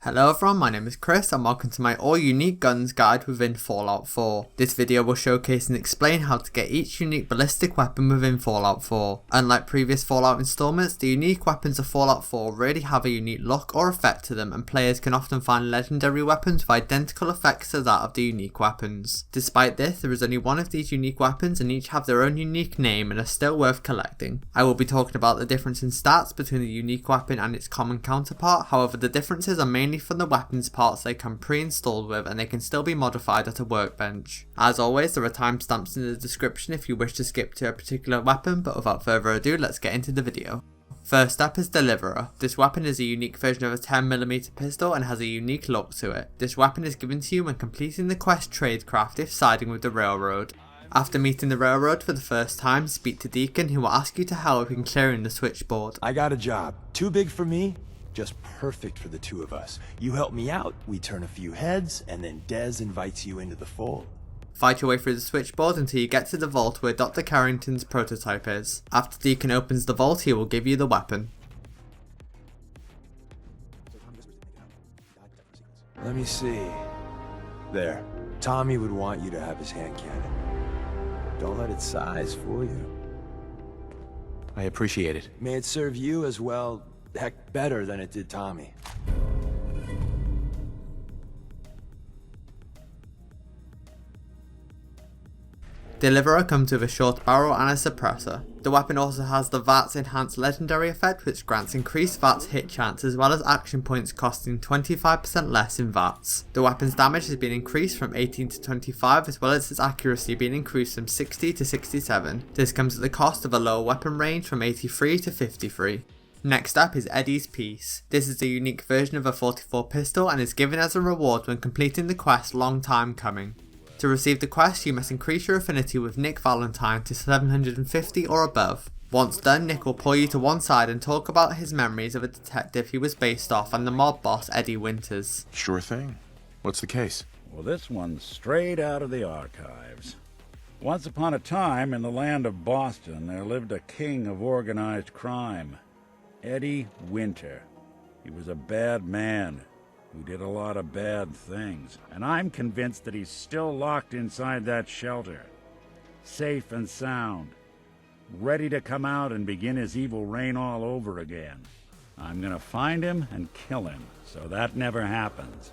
Hello everyone, my name is Chris and welcome to my all unique guns guide within Fallout 4. This video will showcase and explain how to get each unique ballistic weapon within Fallout 4. Unlike previous Fallout installments, the unique weapons of Fallout 4 really have a unique look or effect to them, and players can often find legendary weapons with identical effects to that of the unique weapons. Despite this, there is only one of these unique weapons and each have their own unique name and are still worth collecting. I will be talking about the difference in stats between the unique weapon and its common counterpart, however the differences are mainly from the weapons parts they come pre-installed with, and they can still be modified at a workbench. As always, there are timestamps in the description if you wish to skip to a particular weapon, but without further ado, let's get into the video. First up is Deliverer. This weapon is a unique version of a 10mm pistol and has a unique look to it. This weapon is given to you when completing the quest Tradecraft if siding with the railroad. After meeting the railroad for the first time, speak to Deacon, who will ask you to help in clearing the switchboard. I got a job. Too big for me? Just perfect for the two of us. You help me out, we turn a few heads, and then Dez invites you into the fold. Fight your way through the switchboard until you get to the vault where Dr. Carrington's prototype is. After Deacon opens the vault, he will give you the weapon. Let me see. There. Tommy would want you to have his hand cannon. Don't let its size fool you. I appreciate it. May it serve you as well, heck, better than it did Tommy. Deliverer comes with a short barrel and a suppressor. The weapon also has the VATS enhanced legendary effect, which grants increased VATS hit chance as well as action points costing 25% less in VATS. The weapon's damage has been increased from 18 to 25 as well as its accuracy being increased from 60 to 67. This comes at the cost of a lower weapon range from 83 to 53. Next up is Eddie's Piece. This is a unique version of a 44 pistol and is given as a reward when completing the quest Long Time Coming. To receive the quest, you must increase your affinity with Nick Valentine to 750 or above. Once done, Nick will pull you to one side and talk about his memories of a detective he was based off and the mob boss Eddie Winters. Sure thing. What's the case? Well, this one's straight out of the archives. Once upon a time, in the land of Boston, there lived a king of organized crime, Eddie Winter. He was a bad man who did a lot of bad things, and I'm convinced that he's still locked inside that shelter, safe and sound, ready to come out and begin his evil reign all over again. I'm gonna find him and kill him, so that never happens.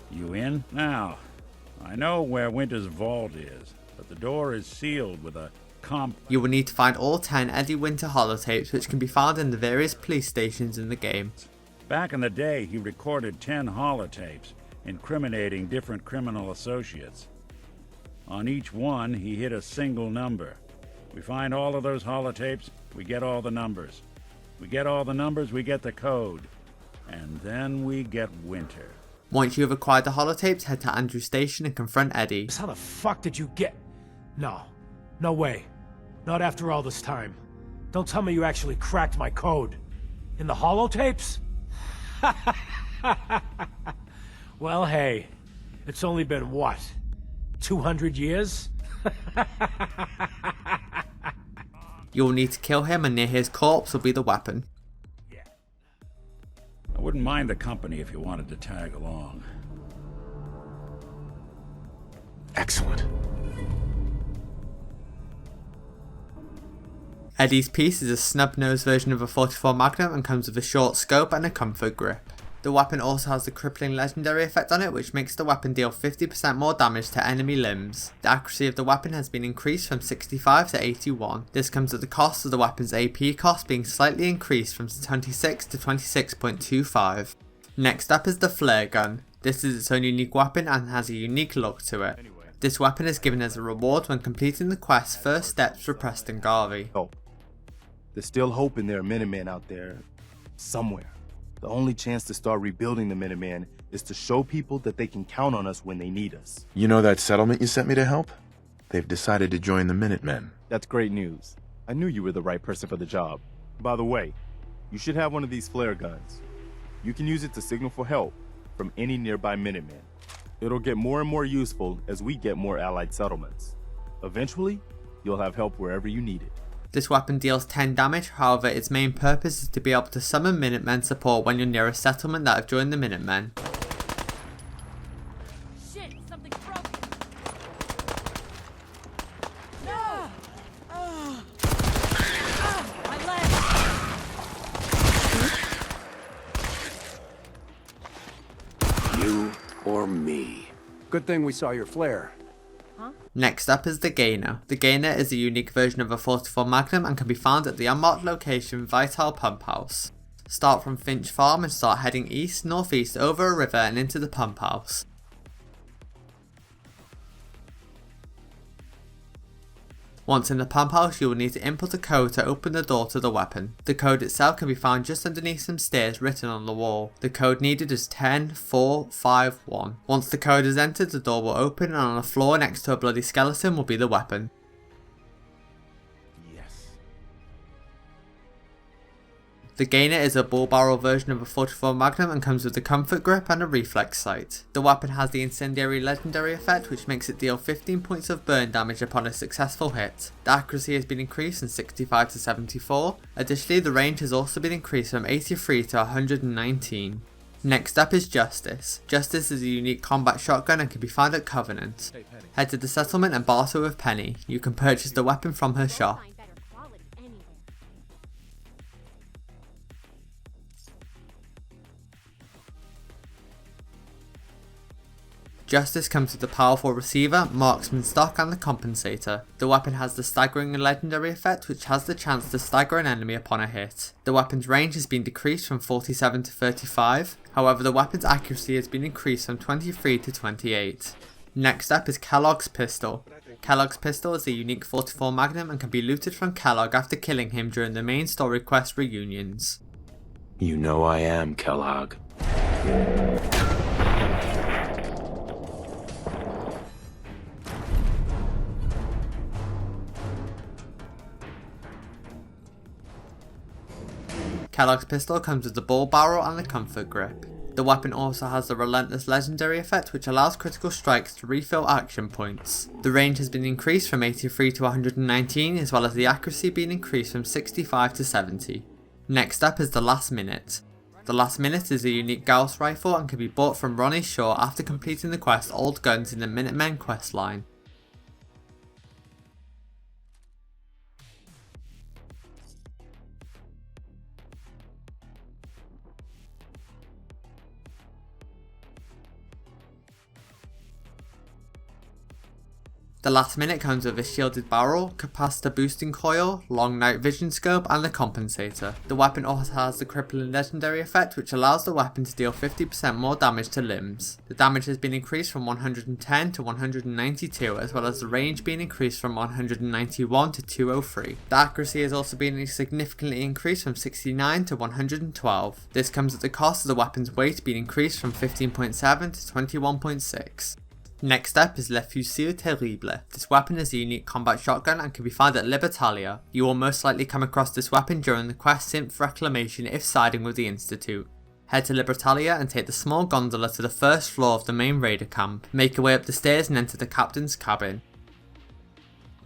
You in? Now, I know where Winter's vault is, but the door is sealed with a You will need to find all 10 Eddie Winter holotapes, which can be found in the various police stations in the game. Back in the day, he recorded 10 holotapes, incriminating different criminal associates. On each one, he hit a single number. We find all of those holotapes, we get all the numbers. We get all the numbers, we get the code. And then we get Winter. Once you have acquired the holotapes, head to Andrews Station and confront Eddie. How the fuck did you get... No. No way. Not after all this time. Don't tell me you actually cracked my code. In the holotapes? Well, hey. It's only been, what? 200 years? You will need to kill him, and near his corpse will be the weapon. I wouldn't mind the company if you wanted to tag along. Excellent. Eddie's Piece is a snub-nosed version of a 44 Magnum and comes with a short scope and a comfort grip. The weapon also has the crippling legendary effect on it, which makes the weapon deal 50% more damage to enemy limbs. The accuracy of the weapon has been increased from 65 to 81. This comes at the cost of the weapon's AP cost being slightly increased from 26 to 26.25. Next up is the Flare Gun. This is its own unique weapon and has a unique look to it. This weapon is given as a reward when completing the quest First Steps for Preston Garvey. Oh, there's still hope in there are Minutemen out there somewhere. The only chance to start rebuilding the Minutemen is to show people that they can count on us when they need us. You know that settlement you sent me to help? They've decided to join the Minutemen. That's great news. I knew you were the right person for the job. By the way, you should have one of these flare guns. You can use it to signal for help from any nearby Minutemen. It'll get more and more useful as we get more allied settlements. Eventually, you'll have help wherever you need it. This weapon deals 10 damage, however its main purpose is to be able to summon Minutemen support when you're near a settlement that have joined the Minutemen. Shit, something's broken. No! My leg! You or me? Good thing we saw your flare. Next up is the Gainer. The Gainer is a unique version of a 44 Magnum and can be found at the unmarked location Vital Pump House. Start from Finch Farm and start heading east, northeast over a river and into the pump house. Once in the pump house, you will need to input a code to open the door to the weapon. The code itself can be found just underneath some stairs written on the wall. The code needed is 10451. Once the code is entered, the door will open and on the floor next to a bloody skeleton will be the weapon. The Gainer is a bull barrel version of a 44 Magnum and comes with a comfort grip and a reflex sight. The weapon has the incendiary legendary effect which makes it deal 15 points of burn damage upon a successful hit. The accuracy has been increased from 65 to 74. Additionally, the range has also been increased from 83 to 119. Next up is Justice. Justice is a unique combat shotgun and can be found at Covenant. Head to the settlement and barter with Penny. You can purchase the weapon from her shop. Justice comes with the powerful receiver, marksman stock and the compensator. The weapon has the staggering and legendary effect which has the chance to stagger an enemy upon a hit. The weapon's range has been decreased from 47 to 35, however the weapon's accuracy has been increased from 23 to 28. Next up is Kellogg's pistol. Kellogg's pistol is a unique 44 Magnum and can be looted from Kellogg after killing him during the main story quest reunions. You know I am, Kellogg. Kellogg's pistol comes with the bull barrel and the comfort grip. The weapon also has the relentless legendary effect which allows critical strikes to refill action points. The range has been increased from 83 to 119 as well as the accuracy being increased from 65 to 70. Next up is the Last Minute. The Last Minute is a unique Gauss rifle and can be bought from Ronnie Shaw after completing the quest Old Guns in the Minutemen quest line. The Last Minute comes with a shielded barrel, capacitor boosting coil, long night vision scope and the compensator. The weapon also has the crippling legendary effect which allows the weapon to deal 50% more damage to limbs. The damage has been increased from 110 to 192 as well as the range being increased from 191 to 203. The accuracy has also been significantly increased from 69 to 112. This comes at the cost of the weapon's weight being increased from 15.7 to 21.6. Next up is Le Fusil Terrible. This weapon is a unique combat shotgun and can be found at Libertalia. You will most likely come across this weapon during the quest Synth Reclamation if siding with the Institute. Head to Libertalia and take the small gondola to the first floor of the main raider camp. Make your way up the stairs and enter the captain's cabin.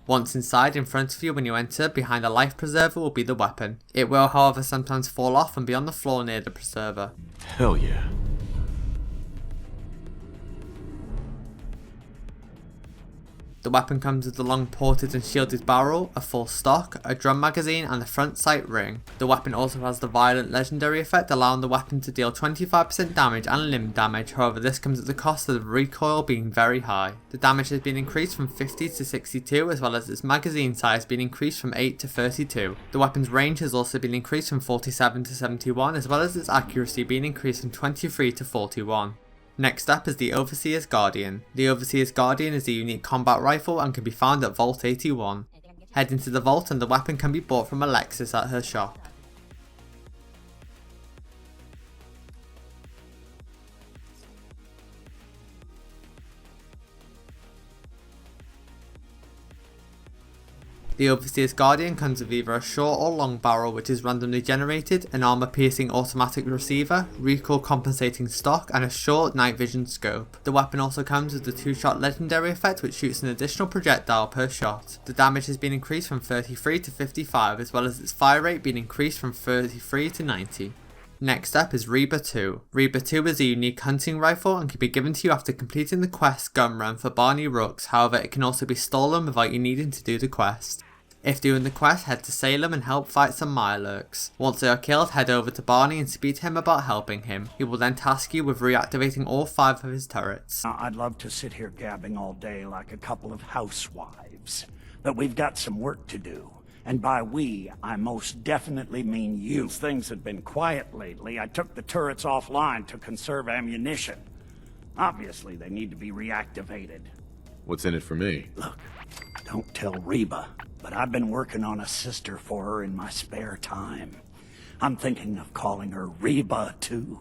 Once inside, in front of you when you enter, behind a life preserver will be the weapon. It will however sometimes fall off and be on the floor near the preserver. Hell yeah. The weapon comes with the long ported and shielded barrel, a full stock, a drum magazine and the front sight ring. The weapon also has the violent legendary effect allowing the weapon to deal 25% damage and limb damage, however this comes at the cost of the recoil being very high. The damage has been increased from 50 to 62 as well as its magazine size being increased from 8 to 32. The weapon's range has also been increased from 47 to 71 as well as its accuracy being increased from 23 to 41. Next up is the Overseer's Guardian. The Overseer's Guardian is a unique combat rifle and can be found at Vault 81. Head into the vault and the weapon can be bought from Alexis at her shop. The Overseer's Guardian comes with either a short or long barrel which is randomly generated, an armor piercing automatic receiver, recoil compensating stock, and a short night vision scope. The weapon also comes with the 2-shot legendary effect which shoots an additional projectile per shot. The damage has been increased from 33 to 55 as well as its fire rate being increased from 33 to 90. Next up is Reba 2. Reba 2 is a unique hunting rifle and can be given to you after completing the quest gun run for Barney Rooks, however it can also be stolen without you needing to do the quest. If doing the quest, head to Salem and help fight some Mirelurks. Once they are killed, head over to Barney and speak to him about helping him. He will then task you with reactivating all 5 of his turrets. I'd love to sit here gabbing all day like a couple of housewives, but we've got some work to do. And by we, I most definitely mean you. Things have been quiet lately. I took the turrets offline to conserve ammunition. Obviously, they need to be reactivated. What's in it for me? Look, don't tell Reba, but I've been working on a sister for her in my spare time. I'm thinking of calling her Reba, too.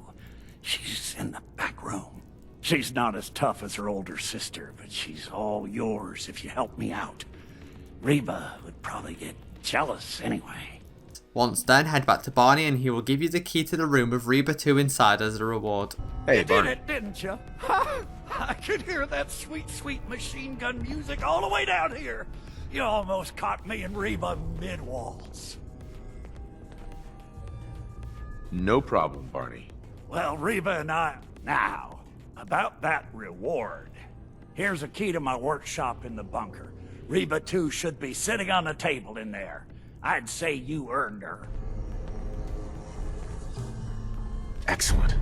She's in the back room. She's not as tough as her older sister, but she's all yours if you help me out. Reba would probably get jealous anyway. Once done, head back to Barney and he will give you the key to the room with Reba 2 inside as a reward. Hey, You Barney. did it, didn't you? I could hear that sweet, sweet machine gun music all the way down here. You almost caught me and Reba mid-waltz. No problem, Barney. Well, Reba and I... Now, about that reward. Here's a key to my workshop in the bunker. Reba 2 should be sitting on the table in there. I'd say you earned her. Excellent.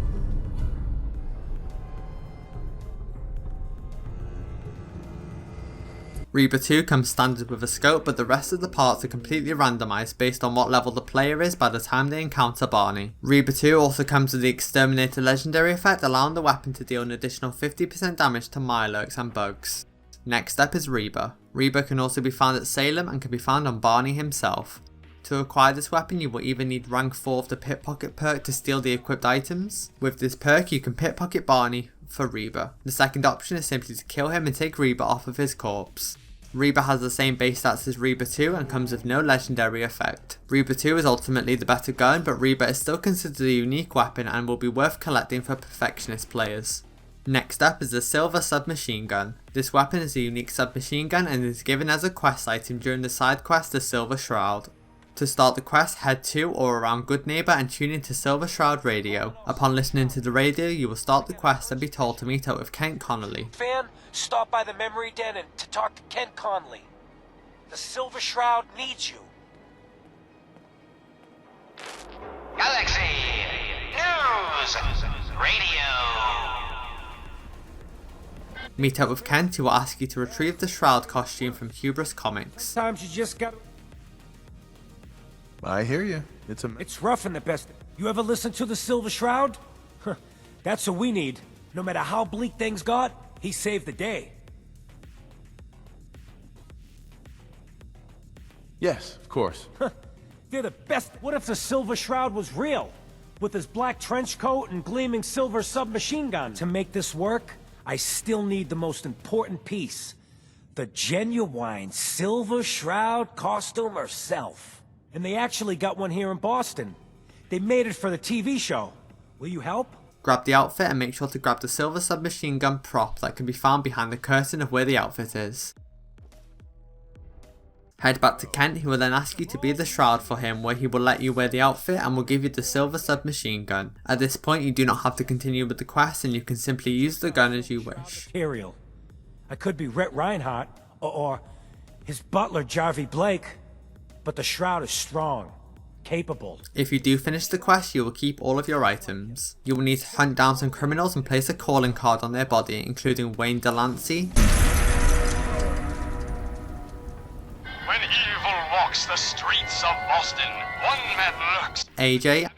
Reba 2 comes standard with a scope, but the rest of the parts are completely randomised based on what level the player is by the time they encounter Barney. Reba 2 also comes with the Exterminator legendary effect, allowing the weapon to deal an additional 50% damage to Mirelurks and bugs. Next up is Reba. Reba can also be found at Salem and can be found on Barney himself. To acquire this weapon you will either need rank 4 of the pickpocket perk to steal the equipped items. With this perk you can pickpocket Barney for Reba. The second option is simply to kill him and take Reba off of his corpse. Reba has the same base stats as Reba 2 and comes with no legendary effect. Reba 2 is ultimately the better gun, but Reba is still considered a unique weapon and will be worth collecting for perfectionist players. Next up is the Silver Submachine Gun. This weapon is a unique submachine gun and is given as a quest item during the side quest The Silver Shroud. To start the quest, head to or around Good Neighbor and tune into Silver Shroud Radio. Upon listening to the radio, you will start the quest and be told to meet up with Kent Connolly. Fan, stop by the memory den and to talk to Kent Conley. The Silver Shroud needs you. Galaxy News Radio. Meet up with Kent, who will ask you to retrieve the Shroud costume from Hubris Comics. Sometimes you just got... I hear you. It's rough in the best. You ever listen to the Silver Shroud? That's what we need. No matter how bleak things got, he saved the day. Yes, of course. They're the best. What if the Silver Shroud was real? With his black trench coat and gleaming silver submachine gun. To make this work, I still need the most important piece. The genuine Silver Shroud costume herself. And they actually got one here in Boston. They made it for the TV show. Will you help? Grab the outfit and make sure to grab the silver submachine gun prop that can be found behind the curtain of where the outfit is. Head back to Kent, who will then ask you to be the Shroud for him, where he will let you wear the outfit and will give you the silver submachine gun. At this point you do not have to continue with the quest and you can simply use the gun as you wish. Material. I could be Rhett Reinhardt or his butler Jarvie Blake. But the Shroud is strong, capable. If you do finish the quest, you will keep all of your items. You will need to hunt down some criminals and place a calling card on their body, including Wayne Delancey. When evil walks the streets of Boston, one man lurks. AJ,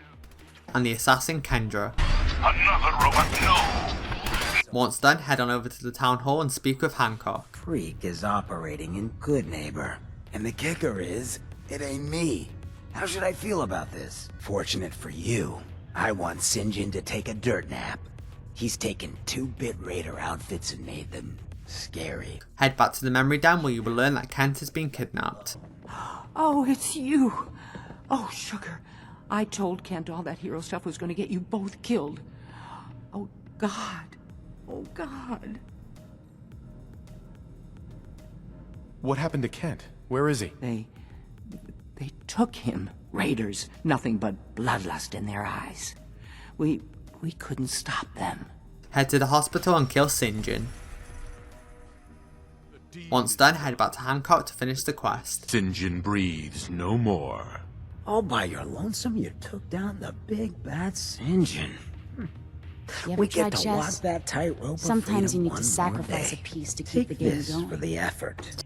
and the assassin Kendra. Another robot, no. Once done, head on over to the town hall and speak with Hancock. Freak is operating in Good Neighbor. And the kicker is, it ain't me. How should I feel about this? Fortunate for you, I want Sinjin to take a dirt nap. He's taken 2-bit Raider outfits and made them scary. Head back to the memory dam where you will learn that Kent has been kidnapped. Oh, it's you. Oh, sugar. I told Kent all that hero stuff was going to get you both killed. Oh, God. Oh, God. What happened to Kent? Where is he? They took him. Raiders. Nothing but bloodlust in their eyes. We couldn't stop them. Head to the hospital and kill St. John. Once done, head back to Hancock to finish the quest. St. John breathes no more. All by your lonesome, you took down the big bad Sinjin. We get to walk that tightrope. Sometimes you need to sacrifice a piece to keep the game going. For the effort.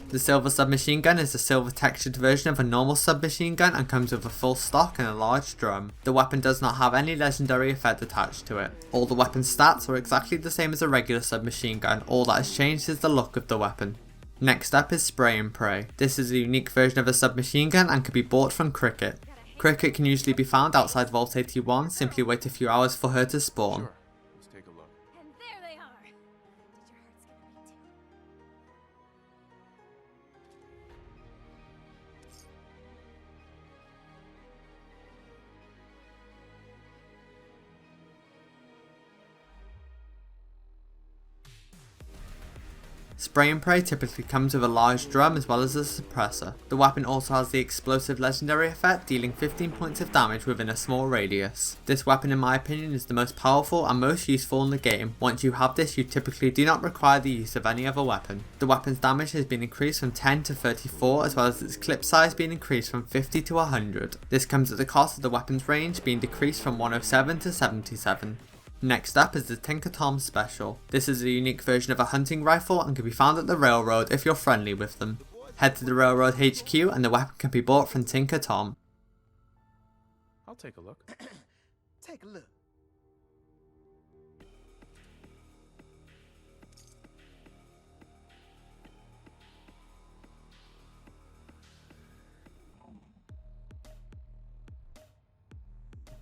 The silver submachine gun is a silver textured version of a normal submachine gun and comes with a full stock and a large drum. The weapon does not have any legendary effect attached to it. All the weapon stats are exactly the same as a regular submachine gun, all that has changed is the look of the weapon. Next up is Spray and Pray. This is a unique version of a submachine gun and can be bought from Cricket. Cricket can usually be found outside Vault 81, simply wait a few hours for her to spawn. Let's take a look. And there they are. Did your heart skip a beat too? Spray and Pray typically comes with a large drum as well as a suppressor. The weapon also has the explosive legendary effect, dealing 15 points of damage within a small radius. This weapon in my opinion is the most powerful and most useful in the game. Once you have this, you typically do not require the use of any other weapon. The weapon's damage has been increased from 10 to 34 as well as its clip size being increased from 50 to 100. This comes at the cost of the weapon's range being decreased from 107 to 77. Next up is the Tinker Tom Special. This is a unique version of a hunting rifle and can be found at the railroad if you're friendly with them. Head to the railroad HQ and the weapon can be bought from Tinker Tom. I'll take a look. Take a look.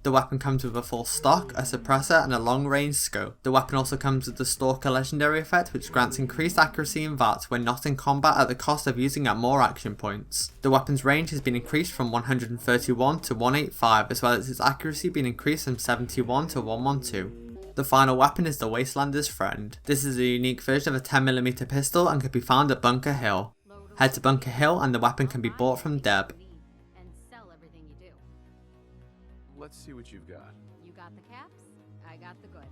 The weapon comes with a full stock, a suppressor and a long range scope. The weapon also comes with the Stalker legendary effect which grants increased accuracy in VATS when not in combat at the cost of using up more action points. The weapon's range has been increased from 131 to 185 as well as its accuracy being increased from 71 to 112. The final weapon is the Wastelander's Friend. This is a unique version of a 10mm pistol and can be found at Bunker Hill. Head to Bunker Hill and the weapon can be bought from Deb. Let's see what you've got. You got the caps, I got the goods.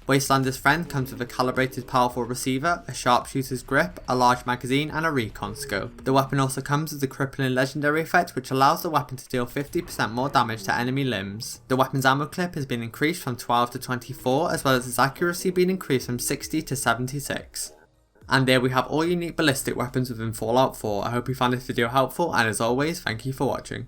Wastelander's Friend comes with a calibrated powerful receiver, a sharpshooter's grip, a large magazine and a recon scope. The weapon also comes with the crippling legendary effect which allows the weapon to deal 50% more damage to enemy limbs. The weapon's ammo clip has been increased from 12 to 24 as well as its accuracy being increased from 60 to 76. And there we have all unique ballistic weapons within Fallout 4. I hope you found this video helpful and as always, thank you for watching.